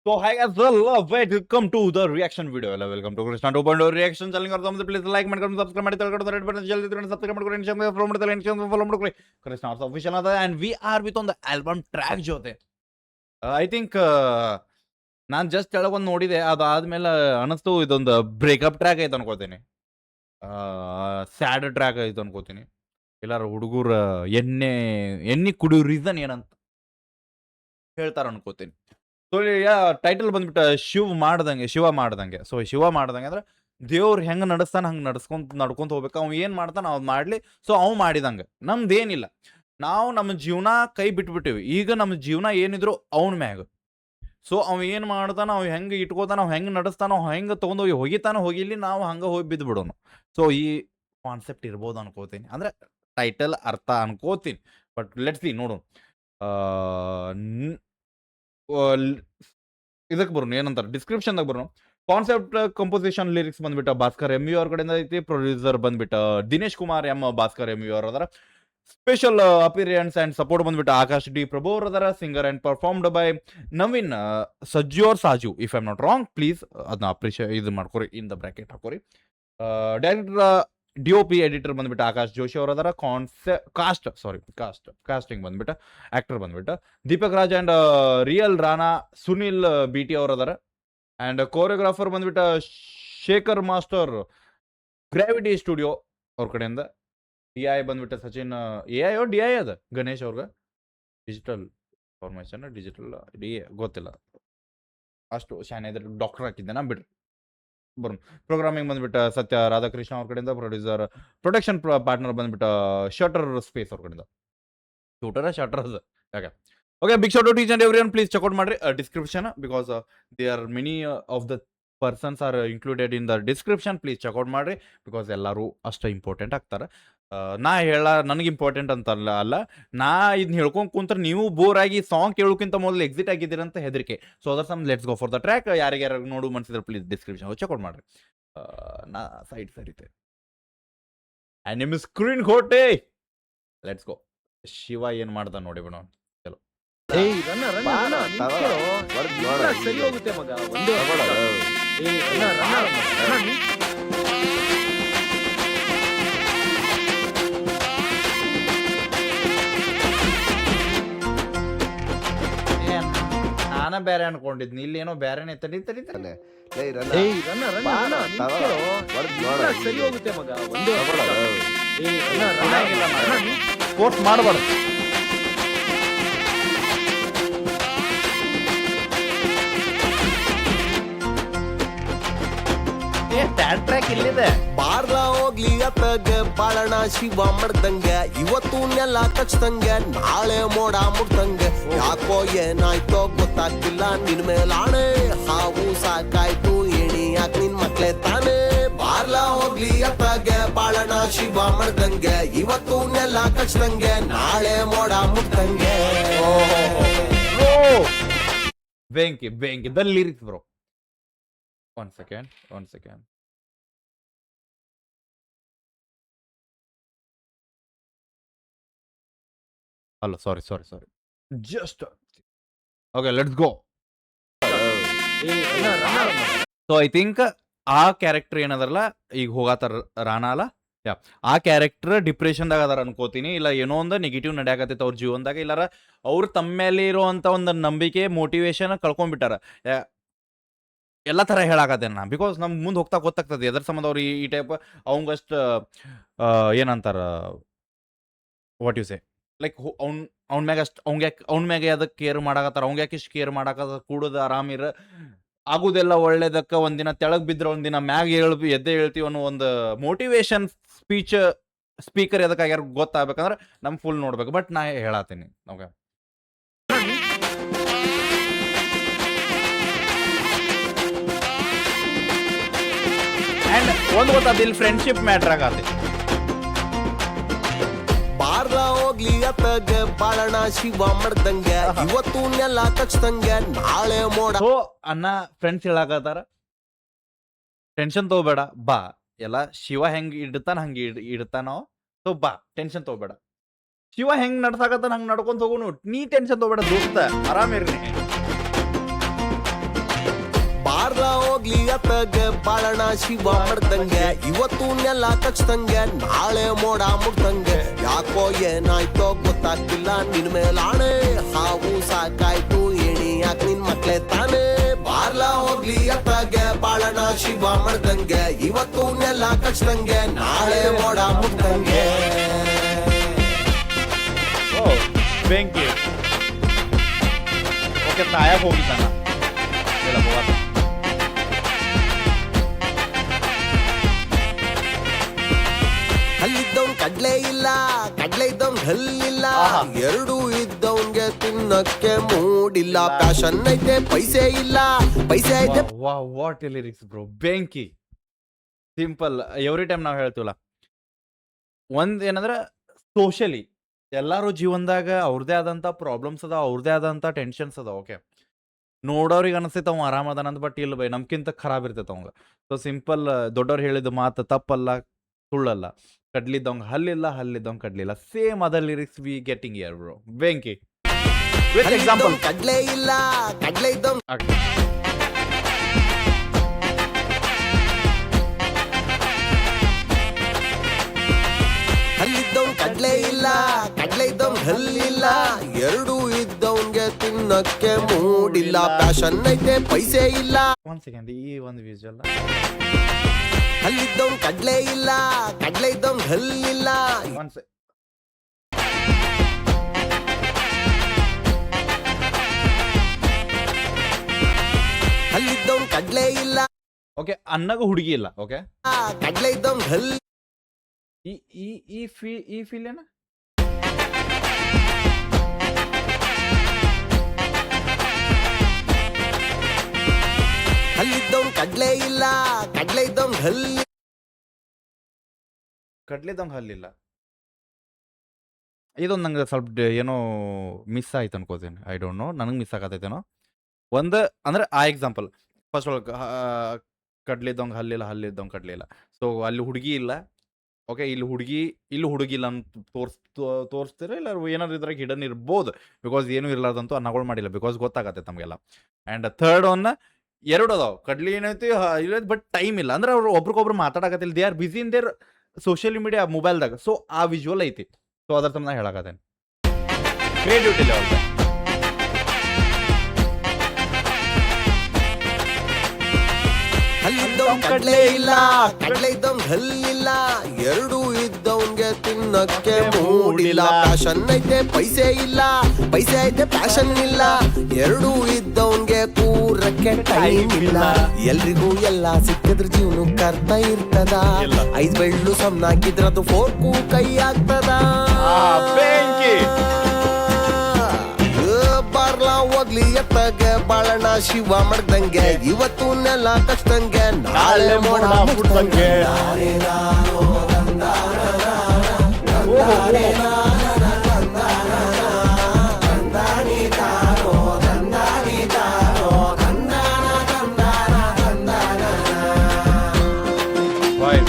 So hi guys, welcome to the reaction video. Welcome to Krishna 2.0 reaction channel. करता please like ಮಾಡಿ subscribe ಮಾಡಿ ತಳ್ಕೊಂಡು red button ಜಲ್ದಿ ತಿರುಗಿ subscribe ಮಾಡ್ಕೊಳ್ಳಿ Instagram follow ಮಾಡ್ಕೊಳ್ಳಿ ಇನ್ಸ್ಟಾಗ್ರಾಮ್ follow ಮಾಡ್ಕೊಳ್ಳಿ ಕೃಷ್ಣ ಅವರ official ಅದ and we are with on the album track ಜೊತೆ I think ನಾನು ಜಸ್ಟ್ ಕೆಳಗೊಂದು ನೋಡಿದೆ ಅದಾದ್ಮೇಲೆ ಅನಿಸ್ತು ಇದೊಂದು ಬ್ರೇಕಪ್ ಟ್ರ್ಯಾಕ್ ಐತೆ ಅನ್ಕೋತೀನಿ ಸ್ಯಾಡ್ ಟ್ರ್ಯಾಕ್ ಐತೆ ಅನ್ಕೋತೀನಿ ಎಲ್ಲಾರು ಹುಡುಗರ ಎಣ್ಣೆ ಕುಡಿಯೋ ರೀಸನ್ ಏನಂತ ಹೇಳ್ತಾರ ಅನ್ಕೋತೀನಿ ಸೊ ಟೈಟಲ್ ಬಂದ್ಬಿಟ್ಟು ಶಿವ ಮಾಡ್ದಂಗೆ ಸೊ ಶಿವ ಮಾಡ್ದಂಗೆ ಅಂದ್ರೆ ದೇವ್ರು ಹೆಂಗೆ ನಡೆಸ್ತಾನ ಹಂಗೆ ನಡ್ಕೊಂತ ಹೋಗ್ಬೇಕು ಅವ್ನು ಏನು ಮಾಡ್ತಾನ ಅವ್ನು ಮಾಡಲಿ ಸೊ ಅವ್ನು ಮಾಡಿದಂಗೆ ನಮ್ದೇನಿಲ್ಲ ನಾವು ನಮ್ಮ ಜೀವನ ಕೈ ಬಿಟ್ಬಿಟ್ಟಿವಿ ಈಗ ನಮ್ಮ ಜೀವನ ಏನಿದ್ರು ಅವನ ಮ್ಯಾಗ ಸೊ ಅವ್ ಏನು ಮಾಡ್ತಾನ ಅವ್ ಹೆಂಗೆ ಇಟ್ಕೋತಾನ ಅವ್ ಹೆಂಗೆ ನಡೆಸ್ತಾನ ಅವ್ ಹೆಂಗೆ ತೊಗೊಂಡೋಗಿ ಹೋಗಿತಾನ ಹೋಗಿಲಿ ನಾವು ಹಂಗೆ ಹೋಗಿ ಬಿದ್ದು ಬಿಡೋನು ಸೊ ಈ ಕಾನ್ಸೆಪ್ಟ್ ಇರ್ಬೋದು ಅನ್ಕೋತೀನಿ ಅಂದ್ರೆ ಟೈಟಲ್ ಅರ್ಥ ಅನ್ಕೋತೀನಿ ಬಟ್ ಲೆಟ್ಸ್ ಸಿ ನೋಡು ಇದಕ್ಕೆ ಬರೋಣ ಏನಂತಾರೆ ಡಿಸ್ಕ್ರಿಪ್ಷನ್ದಾಗ ಬರೋಣ ಕಾನ್ಸೆಪ್ಟ್ ಕಂಪೋಸಿಷನ್ ಲಿರಿಕ್ಸ್ ಬಂದ್ಬಿಟ್ಟು ಭಾಸ್ಕರ್ ಎಂ ಯು ಅವ್ರ ಕಡೆಯಿಂದ ಐತಿ ಪ್ರೊಡ್ಯೂಸರ್ ಬಂದ್ಬಿಟ್ಟು Dinesh Kumar M Bhaskar M U ಅವ್ರ ಅದರ ಸ್ಪೆಷಲ್ ಅಪಿರಿಯನ್ಸ್ ಅಂಡ್ ಸಪೋರ್ಟ್ ಬಂದ್ಬಿಟ್ಟು ಆಕಾಶ್ ಡಿ ಪ್ರಭು ಅವ್ರ ಅದರ singer and performed by Naveen ಸಜ್ಜೋರ್ ಸಾಜು if I am not wrong please ಅದನ್ನ ಅಪ್ರಿಷಿಯೇಟ್ ಇದು ಮಾಡ್ಕೊರಿ ಇನ್ ದ ಬ್ರಾಕೆಟ್ ಹಾಕೋರಿ ಡೈರೆಕ್ಟರ್ ಡಿ.ಒ.ಪಿ ಎಡಿಟರ್ ಬಂದ್ಬಿಟ್ಟು ಆಕಾಶ್ ಜೋಶಿ ಅವ್ರ ಅದರ ಕಾಸ್ಟಿಂಗ್ ಬಂದ್ಬಿಟ್ಟು ಆಕ್ಟರ್ ಬಂದ್ಬಿಟ್ಟು Deepak Raj and real Rana Sunil BT ಅವ್ರ ಅದರ ಅಂಡ್ ಕೋರಿಯೋಗ್ರಾಫರ್ ಬಂದ್ಬಿಟ್ಟು ಶೇಖರ್ ಮಾಸ್ಟರ್ ಗ್ರಾವಿಟಿ ಸ್ಟುಡಿಯೋ ಅವ್ರ ಕಡೆಯಿಂದ ಡಿ.ಐ ಬಂದ್ಬಿಟ್ಟು ಸಚಿನ್ ಎ.ಐ ಡಿ.ಐ ಅದ ಗಣೇಶ್ ಅವ್ರಿಗೆ ಡಿಜಿಟಲ್ ಫಾರ್ಮೇಶನ್ ಡಿಜಿಟಲ್ ಡಿ.ಎ ಗೊತ್ತಿಲ್ಲ ಅಷ್ಟು ಶಾನೆ ಇದ್ರೆ ಡಾಕ್ಟರ್ ಹಾಕಿದ್ದೇನ ಬಿಡ್ರಿ ಬರೋಣ ಪ್ರೋಗ್ರಾಮಿಂಗ್ ಬಂದ್ಬಿಟ್ಟು ಸತ್ಯ ರಾಧಾಕೃಷ್ಣ ಅವ್ರ ಕಡೆಯಿಂದ ಪ್ರೊಡ್ಯೂಸರ್ ಪ್ರೊಡಕ್ಷನ್ ಪಾರ್ಟ್ನರ್ ಬಂದ್ಬಿಟ್ಟು ಶಟರ್ ಸ್ಪೇಸ್ ಅವ್ರ ಕಡೆಯಿಂದ ಶಟರ್ ಯಾಕೆ okay big shout out each and everyone please check out ಮಾಡ್ರಿ description because they are many of the persons are included in the description please check out ಮಾಡ್ರಿ ಬಿಕಾಸ್ ಎಲ್ಲರೂ ಅಷ್ಟು important ಆಗ್ತಾರೆ ನಾ ನನಗೆ ಇಂಪಾರ್ಟೆಂಟ್ ಅಂತ ಅಲ್ಲ ನಾ ಇದನ್ನ ಹೇಳ್ಕೊಂಡು ಕುಂತ್ರೆ ನೀವು ಬೋರ್ ಆಗಿ ಸಾಂಗ್ ಕೇಳೋಕ್ಕಿಂತ ಮೊದಲು ಎಕ್ಸಿಟ್ ಆಗಿದ್ದೀರಂತ ಹೆದರಿಕೆ ಸೊ ಅದರ್ ಸಮ್ let's go for the track ಯಾರಿಗಾರು ನೋಡು ಮನ್ಸಿದ್ರೆ ಪ್ಲೀಸ್ ಡಿಸ್ಕ್ರಿಪ್ಷನ್ ಚೆಕ್ಔಟ್ ಮಾಡ್ರಿ ನಾ ಸೈಡ್ ಸರಿತೆ ಆ್ಯಂಡ್ ನಿಮ್ ಸ್ಕ್ರೀನ್ ಕೋಟೆ ಲೆಟ್ಸ್ ಗೋ ಶಿವ ಏನು ಮಾಡ್ದ ನೋಡಿ ಬಿಡೋಣ ಚಲೋ ಸರಿ ಹೋಗುತ್ತೆ ಮಗ ನಾನ ಬೇರೆ ಅನ್ಕೊಂಡಿದ್ನಿ ಇಲ್ಲಿ ಏನೋ ಬೇರೆನೆ ತಡೀತಾರೆ ಸರಿ ಹೋಗುತ್ತೆ ಮಗ ಕೋರ್ಸ್ ಮಾಡಬಾರ್ದು ಟ್ರ್ಯಾಕ್ ಇಲ್ಲಿದೆ ಬಾರ್ಲ ಹೋಗ್ಲಿ ಅತ್ತಗ ಬಾಳಣ ಶಿವ ಮಾಡ್ದಂಗ ಇವತ್ತು ನೆಲ ಕಚ್ದಂಗ ನಾಳೆ ಮೋಡ ಮುಟ್ದಂಗ ಯಾಕೋ ಏನಾಯ್ತೋ ಗೊತ್ತಾಗ್ತಿಲ್ಲ ನಿನ್ ಮೇಲಾಣೆ ಹಾವು ಸಾಕಾಯ್ತು ಎಣಿ ಯಾಕೆ ನಿನ್ ಮಕ್ಳೆ ತಾನೆ ಬಾರ್ಲ ಹೋಗ್ಲಿ ಅತ್ತಗ ಬಾಳಣ ಶಿವ ಮಾಡ್ದಂಗ ಇವತ್ತು ನೆಲ ಕಚ್ದಂಗ ನಾಳೆ ಮೋಡ ಮುಟ್ದಂಗೆ ಬೆಂಕಿ the lyrics bro one second ಅಲ್ಲ sorry just okay let's go so I think ಆ ಕ್ಯಾರೆಕ್ಟರ್ ಏನದಲ್ಲ ಈಗ ಹೋಗತ್ತಾರ ರಾಣಾ ಅಲ್ಲ ಆ ಕ್ಯಾರೆಕ್ಟರ್ ಡಿಪ್ರೆಷನ್ದಾಗ ಅದಾರ ಅನ್ಕೋತೀನಿ ಇಲ್ಲ ಏನೋ ಒಂದು ನೆಗೆಟಿವ್ ನಡೆಯಾಕತ್ತೈತೆ ಅವ್ರ ಜೀವನದಾಗ ಇಲ್ಲಾರ ಅವ್ರು ತಮ್ಮ ಮೇಲೆ ಇರುವಂತ ಒಂದು ನಂಬಿಕೆ ಮೋಟಿವೇಶನ್ ಕಳ್ಕೊಂಡ್ಬಿಟ್ಟಾರ ಎಲ್ಲ ಥರ ಹೇಳಾಕತ್ತೇನೆ ನಾ ಬಿಕಾಸ್ ನಮ್ಗೆ ಮುಂದೆ ಹೋಗ್ತಾ ಗೊತ್ತಾಗ್ತದೆ ಎದ್ರ ಸಂಬಂಧ ಅವ್ರು ಈ ಟೈಪ್ ಅವಂಗಷ್ಟು ಏನಂತಾರ ವಾಟ್ ಯು ಸೇ ಲೈಕ್ ಅವ್ನ ಮ್ಯಾಗ ಅಷ್ಟು ಅವ್ನ ಮ್ಯಾಗ ಅದಕ್ಕೆ ಕೇರ್ ಮಾಡಾಕತ್ತಾರ ಅವ್ಗೆ ಯಾಕೆ ಇಷ್ಟು ಕೇರ್ ಮಾಡಾಕತ್ತ ಕೂಡೋದು ಆರಾಮಿರ ಆಗುದೆಲ್ಲ ಒಳ್ಳೇದಕ್ಕ ಒಂದಿನ ತೆಳಗ್ ಬಿದ್ರೆ ಒಂದಿನ ಮ್ಯಾಗ ಎದ್ದೆ ಹೇಳ್ತೀವಿ ಅನ್ನೋ ಒಂದು ಮೋಟಿವೇಶನ್ ಸ್ಪೀಕರ್ ಎದಕ್ಕಾಗ್ಯಾರ ಗೊತ್ತಾಗ್ಬೇಕಂದ್ರೆ ನಮ್ ಫುಲ್ ನೋಡ್ಬೇಕು ಬಟ್ ನಾ ಹೇಳತ್ತೀನಿ ಓಕೆ ಅಂಡ್ ಒಂದು ಗೊತ್ತಾದ ಇಲ್ಲಿ ಫ್ರೆಂಡ್ಶಿಪ್ ಮ್ಯಾಟ್ರ್ ಆಗತ್ತೆ ಬಾರ್ಲ ಹೋಗ್ಲಿ ಅತ್ತಗ ಬಾಳಣ ಶಿವ ಮಾಡ್ದಂಗ ಇವತ್ತು ನೆಲ ಕಚ್ದಂಗ ನಾಳೆ ಮೋಡ ಸೊ ಅನ್ನ ಫ್ರೆಂಡ್ಸ್ ಹೇಳಾಕತ್ತಾರ ಟೆನ್ಷನ್ ತಗೋಬೇಡ ಬಾ ಎಲ್ಲ ಶಿವ ಹೆಂಗ್ ಇಡ್ತಾನ ಹಂಗ ಇಡ್ತಾನೋ ಸೊ ಬಾ ಟೆನ್ಷನ್ ತಗೋಬೇಡ ಶಿವ ಹೆಂಗ್ ನಡ್ಸಾಕತ್ತಾನ ಹಂಗ್ ನಡ್ಕೊಂತ ಹೋಗೋನು ನೀ ಟೆನ್ಷನ್ ತಗೋಬೇಡ ದೋಸ್ತ ಆರಾಮಿರ್ರಿ ಹೋಗ್ಲಿ ಅತ್ತಗೆ ಬಾಳಣ ಶಿವ ಮಾಡ್ದಂಗೆ ಇವತ್ತು ನೆಲ ಕಚ್ದಂಗೆ ನಾಳೆ ಮೋಡ ಮುಟ್ದಂಗೆ ಯಾಕೋ ಏನಾಯ್ತೋ ಗೊತ್ತಾಗ್ತಿಲ್ಲ ನಿನ್ ಮೇಲಾಣೆ ಹಾವು ಸಾಕಾಯ್ತು ಏಣಿ ಯಾಕೆ ನಿನ್ ಮಕ್ಳೆ ತಾನೇ ಬಾರ್ಲ ಹೋಗ್ಲಿ ಅತ್ತಗೆ ಬಾಳಣ ಶಿವ ಮಾಡ್ದಂಗೆ ಇವತ್ತು ನೆಲ ಕಚ್ದಂಗೆ ನಾಳೆ ಮೋಡ ಮುಟ್ದಂಗೆ ಓ ಬೆಂಕಿ ಓಕೆ ತಾಯಾಗ ಹೋಗಿದ್ದಾನ ಇಲ್ಲ ಹೋಗ ಹಲ್ಲಿದ್ದವ್ ಕಡ್ಲೆ ಇಲ್ಲ ಕಡ್ಲೆ ಇದ್ದವ್ ಹಲ್ಲಿಲ್ಲ ಆಹಾ. ಎರಡು ಇದ್ದವಂಗೆ ತಿನ್ನಕ್ಕೆ ಮೂಡಿಲ್ಲ ಪ್ಯಾಷನ್ ಐತೆ ಪೈಸೆ ಇಲ್ಲ ಪೈಸೆ ಐತೆ ವಾಟ್ ಲಿರಿಕ್ಸ್ ಬ್ರೋ ಬೆಂಕಿ ಸಿಂಪಲ್ ಎವ್ರಿ ಟೈಮ್ ನಾವು ಹೇಳ್ತೀವಲ್ಲ ಒಂದ್ ಏನಂದ್ರೆ ಸೋಷಲಿ ಎಲ್ಲಾರು ಜೀವನದಾಗ ಅವ್ರದೇ ಆದಂತ ಪ್ರಾಬ್ಲಮ್ಸ್ ಅದಾವ ಅವ್ರದೇ ಆದಂತ ಟೆನ್ಷನ್ಸ್ ಅದಾವ ಓಕೆ ನೋಡೋರಿಗೆ ಅನಿಸ್ತೈತೆ ಅವ ಆರಾಮ ಅದಾನಂತ ಬಟ್ ಇಲ್ಲ ಬೈ ನಮ್ಕಿಂತ ಖರಾಬ್ ಇರ್ತೈತೆ ಅವಂಗ ಸೊ ಸಿಂಪಲ್ ದೊಡ್ಡವ್ರು ಹೇಳಿದ ಮಾತು ತಪ್ಪಲ್ಲ ಸುಳ್ಳಲ್ಲ ಕಡ್ಲಿದ್ದವಂಗ ಹಲ್ಲಿದ್ದವಂಗ ಕಡ್ಲಿಲ್ಲ same other lyrics we getting ear bro ಬೆಂಕಿ ವಿತ್ ಎಕ್ಸಾಂಪಲ್ ಕಡ್ಲೆ ಇಲ್ಲ ಕಡ್ಲೆ ಇದ್ದವ್ ಹಲ್ಲಿದ್ದವ್ ಕಡ್ಲೆ ಇಲ್ಲ ಕಡ್ಲೆ ಇದ್ದವ್ ಹಲ್ಲಿಲ್ಲ ಎರಡು ಇದ್ದವಂಗೆ ತಿನ್ನಕ್ಕೆ ಮೂಡಿಲ್ಲ ಪ್ಯಾಷನ್ ಐತೆ ಪೈಸೆ ಇಲ್ಲ ಒಂದ್ ಸೆಕೆಂಡ್ ಈ ಒಂದು ವಿಜುವಲ್ ಹಲ್ಲಿದ್ದವ್ ಕಡ್ಲೆ ಇಲ್ಲ ಕಡ್ಲೆ ಇದ್ದವ್ ಹಲ್ಲಿಲ್ಲ ಒಂದ್ ಹಲ್ಲಿದ್ದವ್ ಕಡ್ಲೆ ಇಲ್ಲ ಓಕೆ ಅನ್ನಗ ಹುಡುಗಿ ಇಲ್ಲ ಓಕೆ ಕಡ್ಲೆ ಇದ್ದವ್ ಹಲ್ಲಿ ಈ ಈ ಈ ಫೀಲ್ ಏನ ಹಲ್ಲಿದ್ದವ್ ಕಡ್ಲೆ ಇಲ್ಲ ಕಡ್ಲೆ ಇದ್ದವ್ ಹಲ್ಲಿ ಕಡ್ಲಿದಂಗ ಹಲ್ಲಿಲ್ಲ ಇದೊಂದು ನಂಗೆ ಸ್ವಲ್ಪ ಏನೋ ಮಿಸ್ ಆಯ್ತು ಅನ್ಕೋತೀನಿ ಐ ಡೋಂಟ್ ನೋ ನನಗೆ ಮಿಸ್ ಆಗತೈತೇನೋ ಒಂದು ಅಂದ್ರೆ ಆ ಎಕ್ಸಾಂಪಲ್ ಫಸ್ಟ್ ಒಳಗೆ ಕಡ್ಲಿದ್ದಂಗೆ ಹಲ್ಲಿದ್ದಂಗೆ ಕಡ್ಲಿಲ್ಲ ಸೊ ಅಲ್ಲಿ ಹುಡುಗಿ ಇಲ್ಲ ಓಕೆ ಇಲ್ಲಿ ಹುಡುಗಿ ಇಲ್ಲ ಅಂತ ತೋರಿಸ್ತೀರ ಇಲ್ಲ ಏನಾದ್ರು ಇದ್ರಾಗ ಹಿಡನ್ ಇರ್ಬೋದು ಬಿಕಾಸ್ ಏನೂ ಇರ್ಲಾರ್ದಂತೂ ಅನ್ನಗಳು ಮಾಡಿಲ್ಲ ಬಿಕಾಸ್ ಗೊತ್ತಾಗತ್ತೆ ನಮಗೆಲ್ಲ ಆ್ಯಂಡ್ ಥರ್ಡ್ ಒನ್ ಎರಡು ಅದಾವ ಕಡ್ಲಿ ಏನೈತಿ ಇಲ್ಲ ಬಟ್ ಟೈಮ್ ಇಲ್ಲ ಅಂದ್ರೆ ಅವ್ರು ಒಬ್ರಿಗೊಬ್ರು ಮಾತಾಡಕತ್ತಿಲ್ಲ they are busy in their social media ಮೊಬೈಲ್ದಾಗ ಸೊ ಆ ವಿಜುವಲ್ ಐತಿ ಸೊ ಅದ್ರ ತಮ್ಮ ನಾ ಹೇಳಕತ್ತೇನೆ ಕ್ರಿಯೇಟಿವಿಟಿ ಲೆವೆಲ್ ಹಲ್ಲಿದ್ದವ್ ಕಡ್ಲೆ ಇಲ್ಲ ಕಡ್ಲೆ ಇದ್ದವ್ ಹಲ್ಲಿಲ್ಲ ಎರಡು ಇದ್ದವಂಗೆ ತಿನ್ನಕ್ಕೆ ಮೂಡಿಲ್ಲ ಪ್ಯಾಷನ್ ಐತೆ ಪೈಸೆ ಇಲ್ಲ ಪೈಸೆ ಐತೆ ಪ್ಯಾಷನ್ ಇಲ್ಲ ಎರಡು ಇದ್ದವಂಗೆ ಕೂರಕ್ಕೆ ಟೈಮ್ ಇಲ್ಲ ಎಲ್ರಿಗೂ ಎಲ್ಲ ಸಿಕ್ಕಿದ್ರ ಜೀವನಕ್ಕೆ ಅರ್ಥ ಇರ್ತದ ಐದ್ ಬೆಳ್ಳು ಸಮನಾಕಿದ್ರ ಅದು ಫೋರ್ಕು ಕೈ ಆಗ್ತದ ಬೆಂಕಿ ಬಾರ್ಲಾ ಹೋಗ್ಲಿ ಎತ್ತಗೆ ಬಾಳಣ ಶಿವ ಮಾಡ್ದಂಗೆ ಇವತ್ತು ನೆಲ ಕಚ್ದಂಗೆ ನಾಳೆ ಮೋಡ ಮುಟ್ದಂಗೆ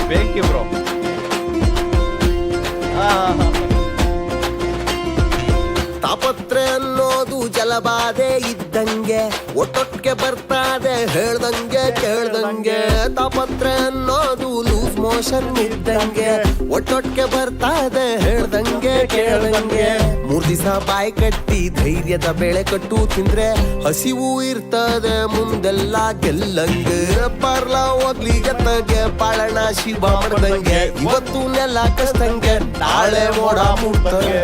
ಬೆಂಕಿ ಬ್ರೋ ತಾಪತ್ರೆ ಅನ್ನೋದು ಜಲಬಾಧೆ ಇದ್ದಂಗೆ ಒಟ್ಟೊಟ್ಟಿಗೆ ಬರ್ತಾದೆ ಹೇಳ್ದಂಗೆ ಕೇಳ್ದಂಗೆ ತಾಪತ್ರೆ ಅನ್ನೋದು ಲೂಸ್ ಮೋಷನ್ ಇದ್ದಂಗೆ ಒಟ್ಟೊಟ್ಟಿಗೆ ಬರ್ತಾದೆ ಹೇಳ್ದಂಗೆ ಕೇಳ್ದಂಗೆ 3 ದಿವಸ ಬಾಯಿ ಕಟ್ಟಿ ಧೈರ್ಯದ ಬೆಳೆ ಕಟ್ಟು ತಿಂದ್ರೆ ಹಸಿವು ಇರ್ತದೆ ಮುಂದೆಲ್ಲ ಗೆಲ್ಲಂಗೆ ಬರ್ಲಾ ಹೋಗ್ಲಿ ಎತ್ತಗೆ ಬಾಳಣ ಶಿವ ಮಾಡ್ದಂಗೆ ಇವತ್ತು ನೆಲ ಕಚ್ದಂಗೆ ನಾಳೆ ಮೋಡ ಮುಟ್ದಂಗೆ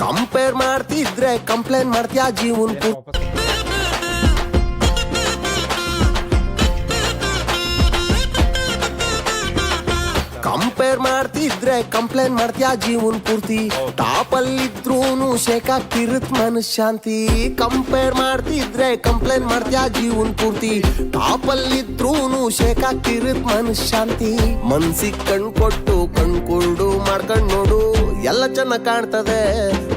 ಕಂಪೇರ್ ಮಾಡ್ತಿದ್ರೆ ಕಂಪ್ಲೇಂಟ್ ಮಾಡ್ತೀಯಾ ಜೀವನ್ ಕಂಪೇರ್ ಮಾಡ್ತಿದ್ರೆ ಕಂಪ್ಲೇಂಟ್ ಮಾಡ್ತೀಯಾ ಜೀವನ್ ಪೂರ್ತಿ ಟಾಪ್ ಅಲ್ಲಿದ್ರು ಶೇಕ್ ಆಗ್ತಿರುತ್ ಮನಃಶಾಂತಿ ಕಂಪೇರ್ ಮಾಡ್ತಿದ್ರೆ ಕಂಪ್ಲೇಂಟ್ ಮಾಡ್ತ್ಯಾ ಜೀವನ್ ಪೂರ್ತಿ ಟಾಪಲ್ಲಿದ್ರೂನು ಶೇಕ್ ಆಗ್ತಿರುತ್ ಮನಃಶಾಂತಿ ಮನ್ಸಿಗ್ ಕಣ್ ಕೊಟ್ಟು ಕಣ್ ಕುರುಡು ಮಾಡ್ಕೊಂಡ್ ನೋಡು ಎಲ್ಲ ಚೆನ್ನಾಗ್ ಕಾಣ್ತದೆ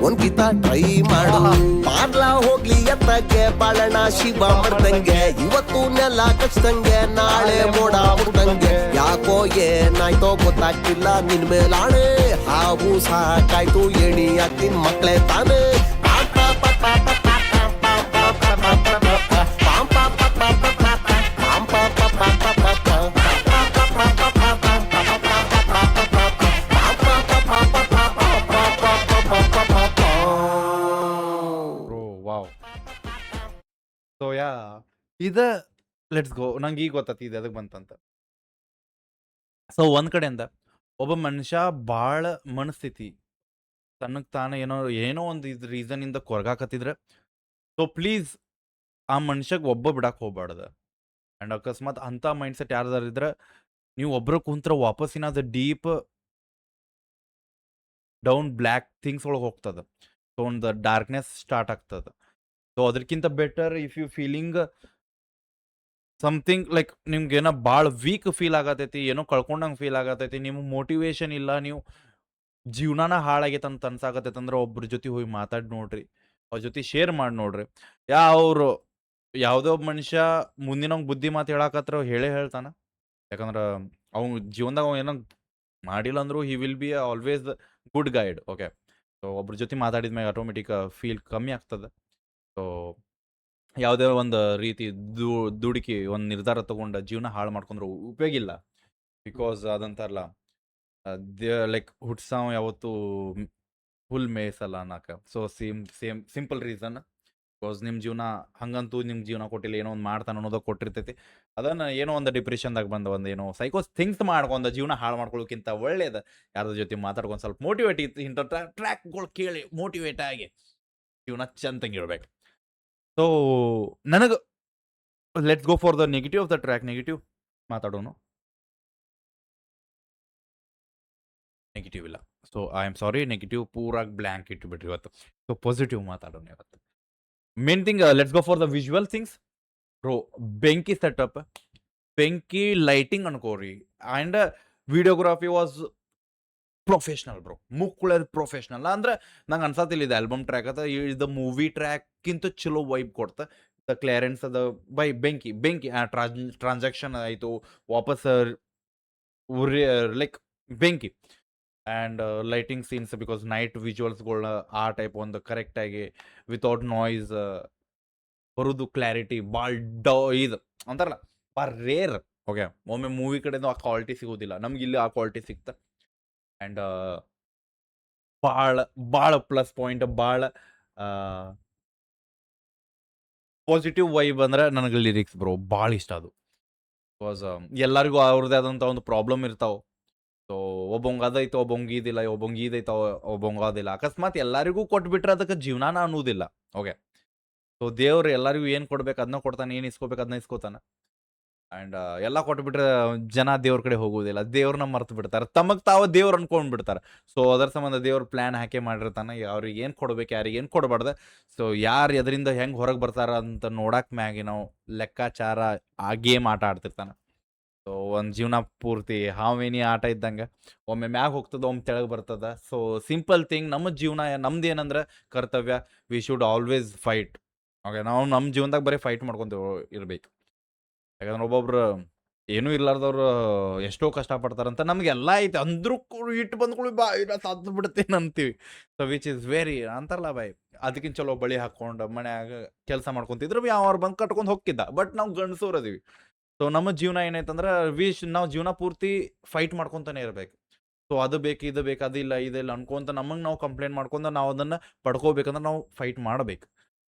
ಒಂದ್ಕಿತ ಟ್ರೈ ಮಾಡು ಮಾಡ್ಲಾ ಹೋಗ್ಲಿ ಎತ್ತಕ್ಕೆ ಬಾಳಣ ಶಿವ ಮಾಡ್ದಂಗೆ ಇವತ್ತು ನೆಲ ಕಚ್ದಂಗೆ ನಾಳೆ ಮೋಡ ಮುಟ್ದಂಗೆ ಯಾಕೋ ಏನಾಯ್ತೋ ಗೊತ್ತಾಗ್ತಿಲ್ಲ ನಿನ್ ಮೇಲಾಣೆ ಹಾವು ಸಾಕಾಯ್ತು ಎಣಿ ಹಾಕ್ತಿನ್ ಮಕ್ಳೇ ತಾನೇ ಬ್ರೋ ವಾವ್. ಸೊ ಯಾ ಇದ ಲೆಟ್ಸ್ ಗೋ. ನಂಗೆ ಈಗ ಗೊತ್ತತಿ ಇದು ಅದಕ್ಕೆ ಬಂತಂತ. ಸೊ ಒಂದ್ ಕಡೆಯಿಂದ ಒಬ್ಬ ಮನುಷ್ಯ ಭಾಳ ಮನಸ್ಥಿತಿ ತನ್ನಗ್ ತಾನು ಏನೋ ಒಂದು ಇದು ರೀಸನ್ ಇಂದ ಕೊರಗಾಕತ್ತಿದ್ರೆ ಸೊ ಪ್ಲೀಸ್ ಆ ಮನುಷ್ಯಗ್ ಒಬ್ಬ ಬಿಡಕ್ ಹೋಗ್ಬಾರ್ದು. ಅಂಡ್ ಅಕಸ್ಮಾತ್ ಅಂತ ಮೈಂಡ್ ಸೆಟ್ ಯಾರ್ದಾರ ಇದ್ರೆ ನೀವು ಒಬ್ರು ಕುಂತ್ರ ವಾಪಸ್ಸಿನ ಅದು ಡೀಪ್ ಡೌನ್ ಬ್ಲ್ಯಾಕ್ ಥಿಂಗ್ಸ್ ಒಳಗೆ ಹೋಗ್ತದೆ. ಸೊ ಒಂದು ಡಾರ್ಕ್ನೆಸ್ ಸ್ಟಾರ್ಟ್ ಆಗ್ತದೆ. ಸೊ ಅದಕ್ಕಿಂತ better if you feeling something like ನಿಮ್ಗೆ ಏನೋ ಭಾಳ ವೀಕ್ ಫೀಲ್ ಆಗತೈತಿ, ಏನೋ ಕಳ್ಕೊಂಡಂಗೆ ಫೀಲ್ ಆಗತೈತಿ, ನಿಮ್ಗೆ ಮೋಟಿವೇಶನ್ ಇಲ್ಲ, ನೀವು ಜೀವನಾನ ಹಾಳಾಗೈತೆ ಅಂತ ಅನ್ಸಾಕತ್ತೈತೆ ಅಂದ್ರೆ ಒಬ್ರ ಜೊತೆ ಹೋಗಿ ಮಾತಾಡಿ ನೋಡ್ರಿ, ಅವ್ರ ಜೊತೆ ಶೇರ್ ಮಾಡಿ ನೋಡ್ರಿ. ಅವ್ರು ಯಾವುದೋ ಒಬ್ಬ ಮನುಷ್ಯ ಮುಂದಿನವ್ಗೆ ಬುದ್ಧಿ ಮಾತು ಹೇಳಾಕತ್ರ ಹೇಳೇ ಹೇಳ್ತಾನ. ಯಾಕಂದ್ರೆ ಅವ್ನು ಜೀವನದಾಗ ಅವ ಏನೋ ಮಾಡಿಲ್ಲ ಅಂದ್ರು he will be always good guide. Okay, so ಒಬ್ರ ಜೊತೆ ಮಾತಾಡಿದ್ಮ್ಯಾಗ ಆಟೋಮೆಟಿಕ್ ಫೀಲ್ ಕಮ್ಮಿ ಆಗ್ತದೆ. ಸೊ ಯಾವುದೇ ಒಂದು ರೀತಿ ದುಡುಕಿ ಒಂದು ನಿರ್ಧಾರ ತಗೊಂಡ ಜೀವನ ಹಾಳು ಮಾಡ್ಕೊಂಡ್ರೆ ಉಪಯೋಗ ಇಲ್ಲ. ಬಿಕಾಸ್ ಅದಂತಾರಲ್ಲ ಲೈಕ್ ಹುಟ್ಸಾವ ಯಾವತ್ತು ಹುಲ್ ಮೇಯ್ಸಲ್ಲ ಅನ್ನಕ. ಸೊ ಸಿಂಪಲ್ ರೀಸನ್, ಬಿಕಾಸ್ ನಿಮ್ಮ ಜೀವನ ಹಂಗಂತೂ ನಿಮ್ಮ ಜೀವನ ಕೊಟ್ಟಿಲ್ಲ, ಏನೋ ಒಂದು ಮಾಡ್ತಾನೆ ಅನ್ನೋದು ಕೊಟ್ಟಿರ್ತೈತಿ. ಅದನ್ನು ಏನೋ ಒಂದು ಡಿಪ್ರೆಷನ್ದಾಗ ಬಂದ ಒಂದು ಏನೋ ಸೈಕೋಸ್ ಥಿಂಗ್ಸ್ ಮಾಡ್ಕೊಂಡು ಜೀವನ ಹಾಳು ಮಾಡ್ಕೊಳ್ಳೋಕ್ಕಿಂತ ಒಳ್ಳೇದು ಯಾರ್ದ್ರ ಜೊತೆ ಮಾತಾಡ್ಕೊಂಡು ಸ್ವಲ್ಪ ಮೋಟಿವೇಟ್ ಇತ್ತು ಇಂಥ ಟ್ರ್ಯಾಕ್ಗಳು ಕೇಳಿ ಮೋಟಿವೇಟ್ ಆಗಿ ಜೀವನ ಚಂದಂಗಿರ್ಬೇಕು. ಸೊ ನನಗೆ let's go for the negative of the track. Negative ಮಾತಾಡೋನು, ನೆಗೆಟಿವ್ ಇಲ್ಲ. So I am sorry, negative ಪೂರಾಗಿ ಬ್ಲ್ಯಾಂಕ್ ಇಟ್ಬಿಟ್ರಿ ಇವತ್ತು. ಸೊ ಪಾಸಿಟಿವ್ ಮಾತಾಡೋಣ ಇವತ್ತು. Main thing let's go for the visual things. Bro ಬೆಂಕಿ ಸೆಟಪ್, ಬೆಂಕಿ ಲೈಟಿಂಗ್ ಅನ್ಕೋರಿ, and videography was professional bro. ಮುಕ್ಕುಳರ್ ಪ್ರೊಫೆಷ್ನಲ್ ಅಂದ್ರೆ ನಂಗೆ ಅನ್ಸತ್ತಿಲ್ಲ ಇದು ಆಲ್ಬಮ್ ಟ್ರ್ಯಾಕ್ ಅದ, ಇದು ಮೂವಿ ಟ್ರ್ಯಾಕ್ಕಿಂತ ಚಲೋ ವೈಬ್ ಕೊಡ್ತ. ದ ಕ್ಲಿಯರೆನ್ಸ್ ಅದ ಬೈ ಬೆಂಕಿ ಟ್ರಾನ್ಸಾಕ್ಷನ್ ಆಯಿತು ವಾಪಸ್ ಲೈಕ್ ಬೆಂಕಿ. And lighting scenes because night ವಿಜುವಲ್ಸ್ಗಳನ್ನ ಆ ಟೈಪ್ ಒಂದು ಕರೆಕ್ಟಾಗಿ ವಿತೌಟ್ ನಾಯ್ಸ್ ಬರೋದು, ಕ್ಲಾರಿಟಿ ಭಾಳ ಇದು ಅಂತಾರಲ್ಲ ಭಾಳ ರೇರ್. ಓಕೆ, ಒಮ್ಮೆ ಮೂವಿ ಕಡೆಯಿಂದ ಆ ಕ್ವಾಲಿಟಿ ಸಿಗೋದಿಲ್ಲ, ನಮ್ಗೆ ಇಲ್ಲಿ ಆ ಕ್ವಾಲಿಟಿ ಸಿಗ್ತ. ಆ್ಯಂಡ್ ಭಾಳ ಪ್ಲಸ್ ಪಾಯಿಂಟ್, ಭಾಳ ಪಾಸಿಟಿವ್ ವೈಬ್ ಅಂದ್ರೆ ನನಗೆ ಲಿರಿಕ್ಸ್ ಬ್ರೋ ಭಾಳ ಇಷ್ಟ. ಅದು ಬಿಕಾಸ್ ಎಲ್ಲರಿಗೂ ಅವ್ರದ್ದೇ ಆದಂಥ ಒಂದು ಪ್ರಾಬ್ಲಮ್ ಇರ್ತಾವೆ. ಸೊ ಒಬ್ಬಂಗ ಅದೈತೋ ಒಬ್ಬಂಗ ಇದಿಲ್ಲ, ಒಬ್ಬಂಗ ಇದೈತೋ ಒಬ್ಬಂಗ ಅದಿಲ್ಲ. ಅಕಸ್ಮಾತ್ ಎಲ್ಲರಿಗೂ ಕೊಟ್ಬಿಟ್ರೆ ಅದಕ್ಕೆ ಜೀವನಾನ ಅನ್ನೋದಿಲ್ಲ. ಓಕೆ, ಸೊ ದೇವ್ರು ಎಲ್ಲರಿಗೂ ಏನು ಕೊಡ್ಬೇಕು ಅದನ್ನ ಕೊಡ್ತಾನೆ, ಏನು ಇಸ್ಕೋಬೇಕು ಅದನ್ನ ಇಸ್ಕೋತಾನೆ. ಆ್ಯಂಡ್ ಎಲ್ಲ ಕೊಟ್ಬಿಟ್ರೆ ಜನ ದೇವ್ರ ಕಡೆ ಹೋಗೋದಿಲ್ಲ, ದೇವ್ರನ್ನ ಮರ್ತು ಬಿಡ್ತಾರೆ, ತಮಗೆ ತಾವು ದೇವ್ರು ಅನ್ಕೊಂಡ್ ಬಿಡ್ತಾರೆ. ಸೊ ಅದರ ಸಂಬಂಧ ದೇವ್ರ ಪ್ಲ್ಯಾನ್ ಹಾಕಿ ಮಾಡಿರ್ತಾನೆ ಅವ್ರಿಗೆ ಏನು ಕೊಡ್ಬೇಕು, ಯಾರಿಗೆ ಏನು ಕೊಡಬಾರ್ದು. ಸೊ ಯಾರು ಅದರಿಂದ ಹೆಂಗೆ ಹೊರಗೆ ಬರ್ತಾರ ಅಂತ ನೋಡಕ್ ಮ್ಯಾಗಿ ನಾವು ಲೆಕ್ಕಾಚಾರ ಆ ಗೇಮ್ ಆಟ ಆಡ್ತಿರ್ತಾನೆ. ಸೊ ಒಂದು ಜೀವನ ಪೂರ್ತಿ ಹಾವೇನಿ ಆಟ ಇದ್ದಂಗೆ, ಒಮ್ಮೆ ಮ್ಯಾಗ ಹೋಗ್ತದ, ಒಮ್ಮೆ ತೆಳಗೆ ಬರ್ತದ. ಸೊ ಸಿಂಪಲ್ ಥಿಂಗ್, ನಮ್ಮ ಜೀವನ ನಮ್ದು ಏನಂದ್ರೆ ಕರ್ತವ್ಯ, we should always fight. Okay, ನಾವು ನಮ್ಮ ಜೀವನದಾಗ ಬರೀ ಫೈಟ್ ಮಾಡ್ಕೊಂತ ಇರ್ಬೇಕು. ಯಾಕಂದ್ರೆ ಒಬ್ಬೊಬ್ರು ಏನೂ ಇರ್ಲಾರ್ದವ್ರು ಎಷ್ಟೋ ಕಷ್ಟಪಡ್ತಾರಂತ, ನಮಗೆಲ್ಲ ಐತೆ ಅಂದ್ರೂ ಇಟ್ಟು ಬಂದ್ಕೊಳ್ಳಿ ಬಾಯ್ ಸತ್ತು ಬಿಡ್ತೇನೆ ಅಂತೀವಿ. ಸೊ ವಿಚ್ ಇಸ್ ವೆರಿ ಅಂತಾರಲ್ಲ ಬಾಯ್, ಅದಕ್ಕಿಂತ ಚಲೋ ಬಳಿ ಹಾಕ್ಕೊಂಡು ಮನ್ಯಾಗ ಕೆಲಸ ಮಾಡ್ಕೊತಿದ್ರು ಅವ್ರು ಬಂದು ಕಟ್ಕೊಂಡು ಹೋಗ್ತಿದ್ದ. ಬಟ್ ನಾವು ಗಂಡಸೋರು ಅದೀವಿ. ಸೊ ನಮ್ಮ ಜೀವನ ಏನೈತಂದ್ರೆ ನಾವು ಜೀವನ ಪೂರ್ತಿ ಫೈಟ್ ಮಾಡ್ಕೊತಾನೆ ಇರ್ಬೇಕು. ಸೊ ಅದು ಬೇಕು, ಇದು ಬೇಕು, ಅದಿಲ್ಲ ಇದಿಲ್ಲ ಅನ್ಕೊಂತ ನಮಗೆ ನಾವು ಕಂಪ್ಲೇಂಟ್ ಮಾಡ್ಕೊಂಡು ನಾವು ಅದನ್ನು ಪಡ್ಕೋಬೇಕಂದ್ರೆ ನಾವು ಫೈಟ್ ಮಾಡಬೇಕು.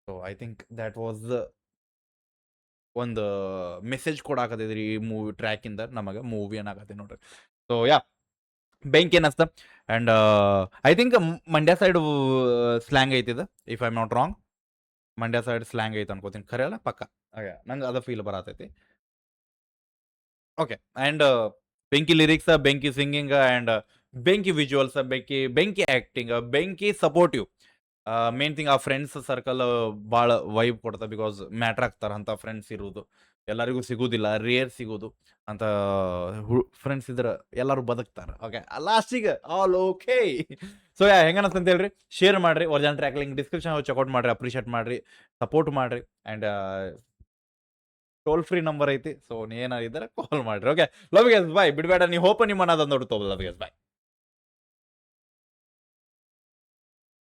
So I think that was ಒಂದು ಮೆಸೇಜ್ ಕೊಡಾಕತ್ತಿದ್ರಿ ಈ ಮೂವಿ ಟ್ರ್ಯಾಕಿಂದ ನಮಗೆ. ಮೂವಿ ಏನಾಗತ್ತೆ ನೋಡ್ರಿ. ಸೊ ಯಾ ಬೆಂಕಿ ಏನಸ್ತ. And I think Mandya side slang ಐತಿದ, if I am not wrong. Mandya side slang ಐತೆ ಅನ್ಕೋತೀನಿ, ಖರೆ ಅಲ್ಲ ಪಕ್ಕ. ಹಾಗೆ ನಂಗೆ ಅದು ಫೀಲ್ ಬರತೈತಿ. ಓಕೆ, ಆ್ಯಂಡ್ ಬೆಂಕಿ ಲಿರಿಕ್ಸ್, ಬೆಂಕಿ ಸಿಂಗಿಂಗ್, ಆ್ಯಂಡ್ ಬೆಂಕಿ ವಿಜುವಲ್ಸ್, ಬೆಂಕಿ ಆ್ಯಕ್ಟಿಂಗ್, ಬೆಂಕಿ ಸಪೋರ್ಟಿವ್. ಮೇನ್ ಥಿಂಗ್ ಆ ಫ್ರೆಂಡ್ಸ್ ಸರ್ಕಲ್ ಭಾಳ ವೈಬ್ ಕೊಡ್ತಾ ಬಿಕಾಸ್ ಮ್ಯಾಟ್ರ್ ಆಗ್ತಾರೆ ಅಂತ ಫ್ರೆಂಡ್ಸ್ ಇರುವುದು ಎಲ್ಲರಿಗೂ ಸಿಗೋದಿಲ್ಲ ರೇರ್ ಸಿಗೋದು ಅಂತ ಫ್ರೆಂಡ್ಸ್ ಇದ್ರೆ ಎಲ್ಲರೂ ಬದುಕ್ತಾರೆ ಓಕೆ ಲಾಸ್ಟಿಗೆ ಆಲ್ ಓಕೆ ಸೊ ಹೆಂಗನಂತ ಹೇಳ್ರಿ ಶೇರ್ ಮಾಡ್ರಿ original track link description check out ಮಾಡ್ರಿ ಅಪ್ರಿಷಿಯೇಟ್ ಮಾಡ್ರಿ ಸಪೋರ್ಟ್ ಮಾಡ್ರಿ ಆ್ಯಂಡ್ ಟೋಲ್ ಫ್ರೀ ನಂಬರ್ ಐತಿ ಸೊ ಏನಾರ ಇದ್ದಾರೆ ಕಾಲ್ ಮಾಡ್ರಿ ಓಕೆ ಲವ್ ಗೇಸ್ ಬಾಯ್ ಬಿಡಬೇಡ ನೀವು ಹೋಪ ನಿಮ್ಮ ಅನ್ನೋದೊಂದು ಲವ್ ಗೇಸ್ ಬಾಯ್